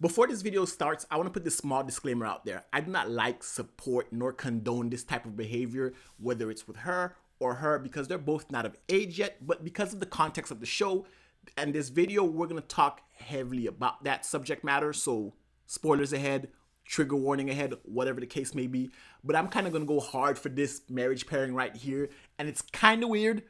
Before this video starts, I want to put this small disclaimer out there. I do not like, support, nor condone this type of behavior, whether it's with her or her, because they're both not of age yet, but because of the context of the show and this video, we're going to talk heavily about that subject matter. So spoilers ahead, trigger warning ahead, whatever the case may be. But I'm kind of going to go hard for this marriage pairing right here. And it's kind of weird,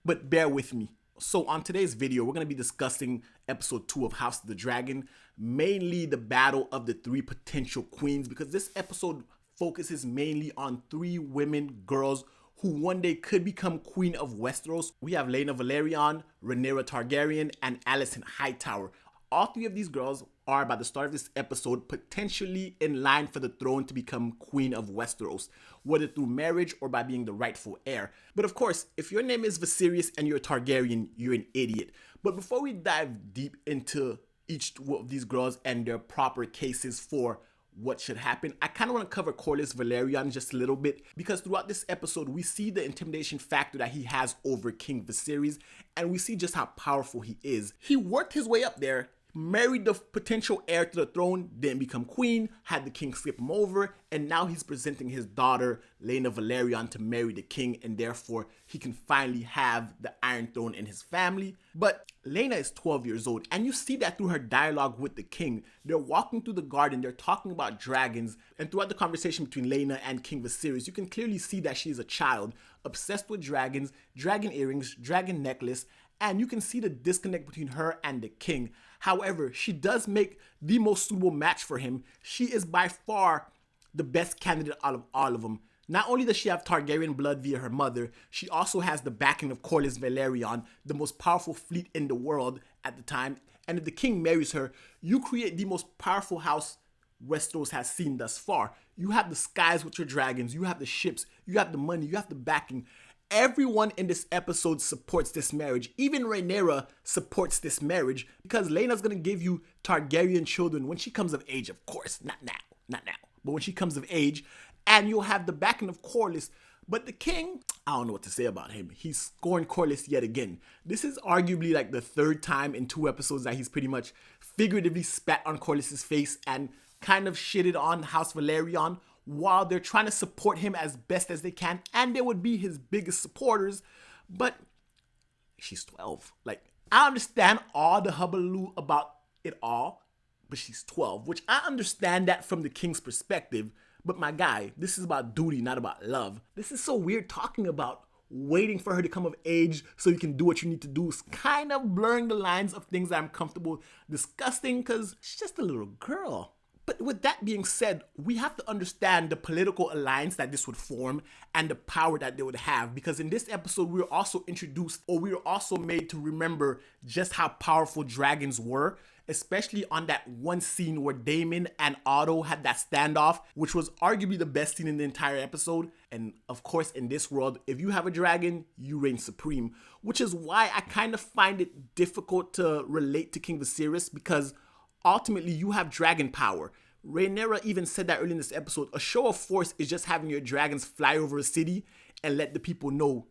but bear with me. So on today's video, we're going to be discussing episode 2 of House of the Dragon, mainly the battle of the 3 potential queens, because this episode focuses mainly on 3 women, girls, who one day could become Queen of Westeros. We have Laena Velaryon, Rhaenyra Targaryen, and Alicent Hightower. All 3 of these girls are, by the start of this episode, potentially in line for the throne to become Queen of Westeros, whether through marriage or by being the rightful heir. But of course, if your name is Viserys and you're a Targaryen, you're an idiot. But before we dive deep into each of these girls and their proper cases for what should happen, I kind of want to cover Corlys Velaryon just a little bit, because throughout this episode we see the intimidation factor that he has over King Viserys, and we see just how powerful he is. He worked his way up there, married the potential heir to the throne, didn't become queen, had the king skip him over, and now he's presenting his daughter Laena Velaryon to marry the king, and therefore he can finally have the Iron Throne in his family. But Laena is 12 years old, and you see that through her dialogue with the king. They're walking through the garden, they're talking about dragons, and throughout the conversation between Laena and King Viserys, you can clearly see that she is a child, obsessed with dragons, dragon earrings, dragon necklace, and you can see the disconnect between her and the king. However, she does make the most suitable match for him. She is by far the best candidate out of all of them. Not only does she have Targaryen blood via her mother, she also has the backing of Corlys Velaryon, the most powerful fleet in the world at the time. And if the king marries her, you create the most powerful house Westeros has seen thus far. You have the skies with your dragons, you have the ships, you have the money, you have the backing. Everyone in this episode supports this marriage. Even Rhaenyra supports this marriage, because Laena's gonna give you Targaryen children when she comes of age, of course. Not now, but when she comes of age, and you'll have the backing of Corlys. But the king, I don't know what to say about him. He's scorned Corlys yet again. This is arguably like the 3rd time in 2 episodes that he's pretty much figuratively spat on Corlys' face and kind of shitted on House Velaryon, while they're trying to support him as best as they can, and they would be his biggest supporters. But she's 12. Like, I understand all the hullabaloo about it all, but she's 12, which I understand that from the king's perspective. But my guy, this is about duty, not about love. This is so weird talking about waiting for her to come of age so you can do what you need to do. It's kind of blurring the lines of things that I'm comfortable discussing, because she's just a little girl. But with that being said, we have to understand the political alliance that this would form and the power that they would have, because in this episode we were also introduced, or we were also made to remember just how powerful dragons were, especially on that one scene where Daemon and Otto had that standoff, which was arguably the best scene in the entire episode. And of course, in this world, if you have a dragon, you reign supreme, which is why I kind of find it difficult to relate to King Viserys, because ultimately, you have dragon power. Rhaenyra even said that early in this episode. A show of force is just having your dragons fly over a city and let the people know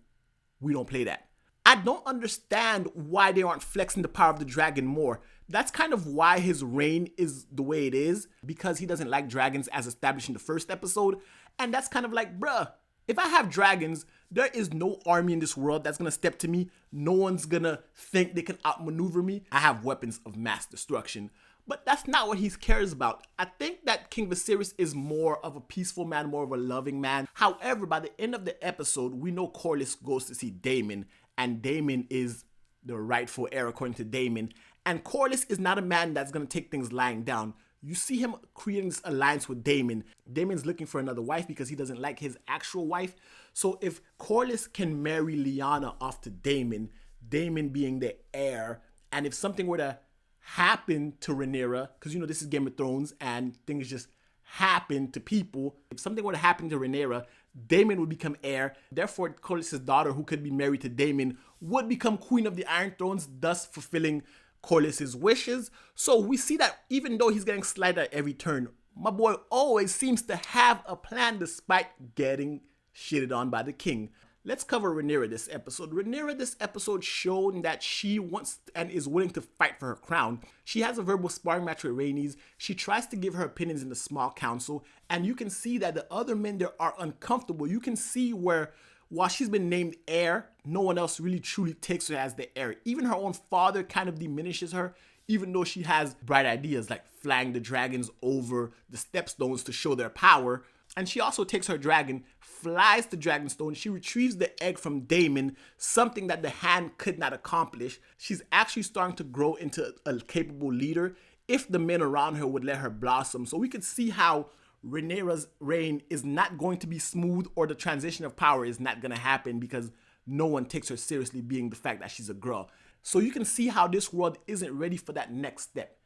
we don't play that. I don't understand why they aren't flexing the power of the dragon more. That's kind of why his reign is the way it is, because he doesn't like dragons as established in the 1st episode. And that's kind of like, bruh, if I have dragons, there is no army in this world that's gonna step to me. No one's gonna think they can outmaneuver me. I have weapons of mass destruction. But that's not what he cares about. I think that King Viserys is more of a peaceful man, more of a loving man. However, by the end of the episode, we know Corlys goes to see Daemon, and Daemon is the rightful heir according to Daemon. And Corlys is not a man that's going to take things lying down. You see him creating this alliance with Daemon. Daemon's looking for another wife because he doesn't like his actual wife. So if Corlys can marry Lyanna off to Daemon, Daemon being the heir, and if something were to happen to Rhaenyra, because you know this is Game of Thrones and things just happen to people. If something were to happen to Rhaenyra, Daemon would become heir. Therefore, Corlys' daughter, who could be married to Daemon, would become Queen of the Iron Thrones, thus fulfilling Corlys' wishes. So we see that even though he's getting slighted at every turn, my boy always seems to have a plan despite getting shitted on by the king. Let's cover Rhaenyra this episode. Rhaenyra this episode showed that she wants and is willing to fight for her crown. She has a verbal sparring match with Rhaenys. She tries to give her opinions in the small council, and you can see that the other men there are uncomfortable. You can see where, while she's been named heir, no one else really truly takes her as the heir. Even her own father kind of diminishes her, even though she has bright ideas like flying the dragons over the stepstones to show their power. And she also takes her dragon, flies the dragonstone, she retrieves the egg from Daemon, something that the hand could not accomplish. She's actually starting to grow into a capable leader if the men around her would let her blossom. So we could see how Rhaenyra's reign is not going to be smooth, or the transition of power is not going to happen because no one takes her seriously, being the fact that she's a girl. So you can see how this world isn't ready for that next step.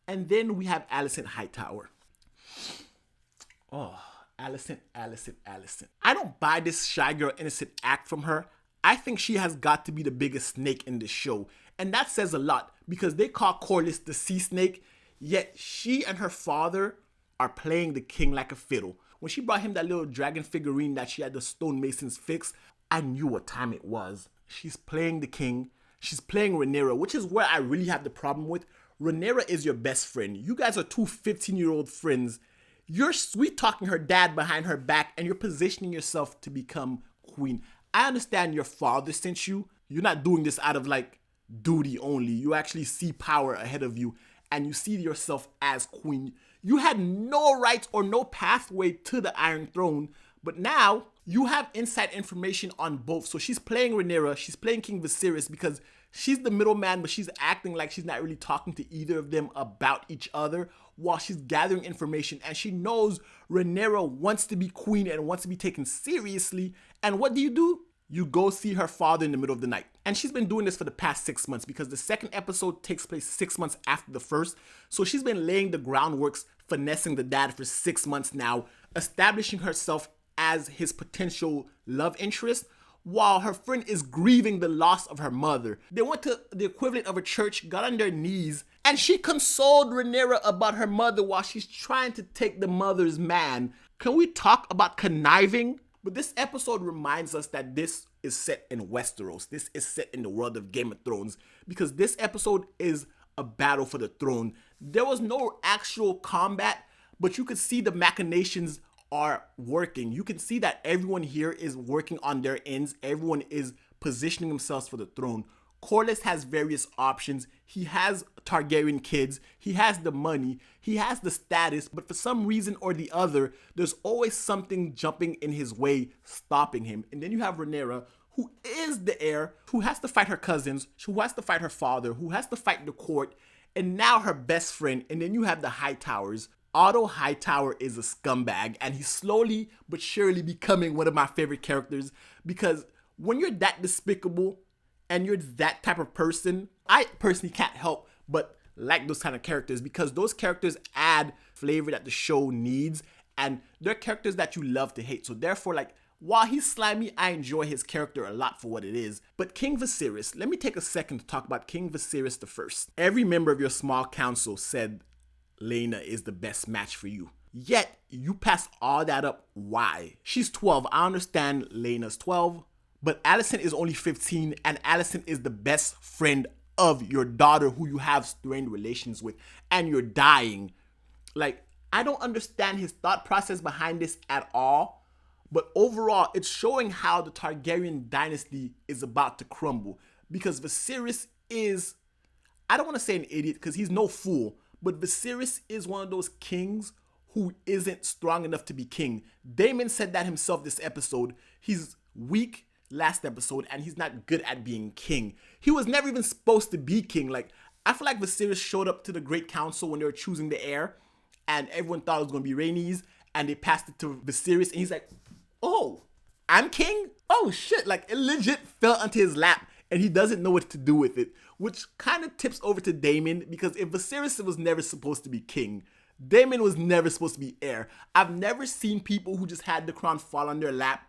And then we have Alicent Hightower. Oh, Alicent. I don't buy this shy girl innocent act from her. I think she has got to be the biggest snake in this show. And that says a lot because they call Corlys the sea snake, yet she and her father are playing the king like a fiddle. When she brought him that little dragon figurine that she had the stonemasons fix, I knew what time it was. She's playing the king. She's playing Rhaenyra, which is where I really have the problem with. Rhaenyra is your best friend. You guys are two 15-year-old friends. You're sweet talking her dad behind her back, and you're positioning yourself to become queen. I understand your father sent you. You're not doing this out of like duty only. You actually see power ahead of you, and you see yourself as queen. You had no rights or no pathway to the Iron Throne, but now you have inside information on both. So she's playing Rhaenyra, she's playing King Viserys because she's the middleman, but she's acting like she's not really talking to either of them about each other while she's gathering information. And she knows Rhaenyra wants to be queen and wants to be taken seriously. And what do? You go see her father in the middle of the night. And she's been doing this for the past 6 months because the second episode takes place 6 months after the first. So she's been laying the groundworks, finessing the dad for 6 months now, establishing herself as his potential love interest, while her friend is grieving the loss of her mother. They went to the equivalent of a church, got on their knees, and she consoled Rhaenyra about her mother while she's trying to take the mother's man. Can we talk about conniving? But this episode reminds us that this is set in Westeros. This is set in the world of Game of Thrones, because this episode is a battle for the throne. There was no actual combat, but you could see the machinations are working. You can see that everyone here is working on their ends. Everyone is positioning themselves for the throne. Corlys has various options. He has Targaryen kids. He has the money. He has the status. But for some reason or the other, there's always something jumping in his way, stopping him. And then you have Rhaenyra, who is the heir, who has to fight her cousins, who has to fight her father, who has to fight the court, and now her best friend. And then you have the Hightowers. Otto Hightower is a scumbag, and he's slowly but surely becoming one of my favorite characters, because when you're that despicable and you're that type of person, I personally can't help but like those kind of characters, because those characters add flavor that the show needs, and they're characters that you love to hate. So therefore, like, while he's slimy, I enjoy his character a lot for what it is. But King Viserys, let me take a second to talk about King Viserys the First. Every member of your small council said Laena is the best match for you. Yet, you pass all that up. Why? She's 12. I understand Laena's 12. But Alicent is only 15, and Alicent is the best friend of your daughter who you have strained relations with, and you're dying. Like, I don't understand his thought process behind this at all. But overall, it's showing how the Targaryen dynasty is about to crumble. Because Viserys is, I don't want to say an idiot because he's no fool, but Viserys is one of those kings who isn't strong enough to be king. Daemon said that himself this episode. He's weak last episode, and he's not good at being king. He was never even supposed to be king. Like, I feel like Viserys showed up to the Great Council when they were choosing the heir, and everyone thought it was going to be Rhaenys, and they passed it to Viserys, and he's like, oh, I'm king? Oh shit, like it legit fell onto his lap, and he doesn't know what to do with it, which kind of tips over to Daemon, because if Viserys was never supposed to be king, Daemon was never supposed to be heir. I've never seen people who just had the crown fall on their lap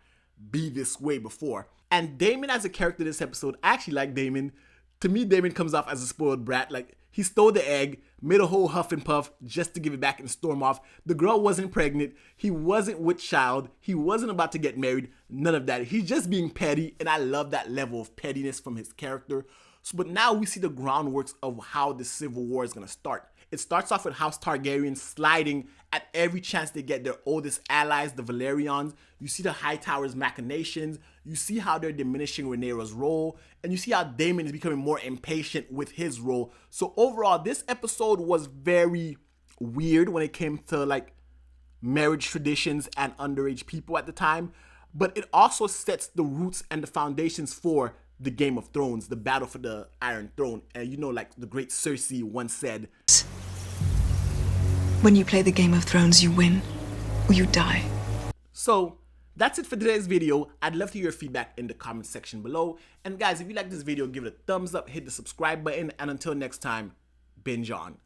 be this way before. And Daemon as a character this episode, I actually like Daemon. To me, Daemon comes off as a spoiled brat. Like, he stole the egg, made a whole huff and puff just to give it back and storm off. The girl wasn't pregnant. He wasn't with child. He wasn't about to get married. None of that. He's just being petty, and I love that level of pettiness from his character. So, but now we see the groundworks of how the Civil War is going to start. It starts off with House Targaryen sliding at every chance they get their oldest allies, the Velaryons. You see the Hightowers' machinations. You see how they're diminishing Rhaenyra's role. And you see how Daemon is becoming more impatient with his role. So overall, this episode was very weird when it came to like marriage traditions and underage people at the time. But it also sets the roots and the foundations for the Game of Thrones, the battle for the Iron Throne. And you know, like the great Cersei once said, when you play the Game of Thrones, you win or you die. So that's it for today's video. I'd love to hear your feedback in the comment section below. And guys, if you like this video, give it a thumbs up, hit the subscribe button, and until next time, binge on.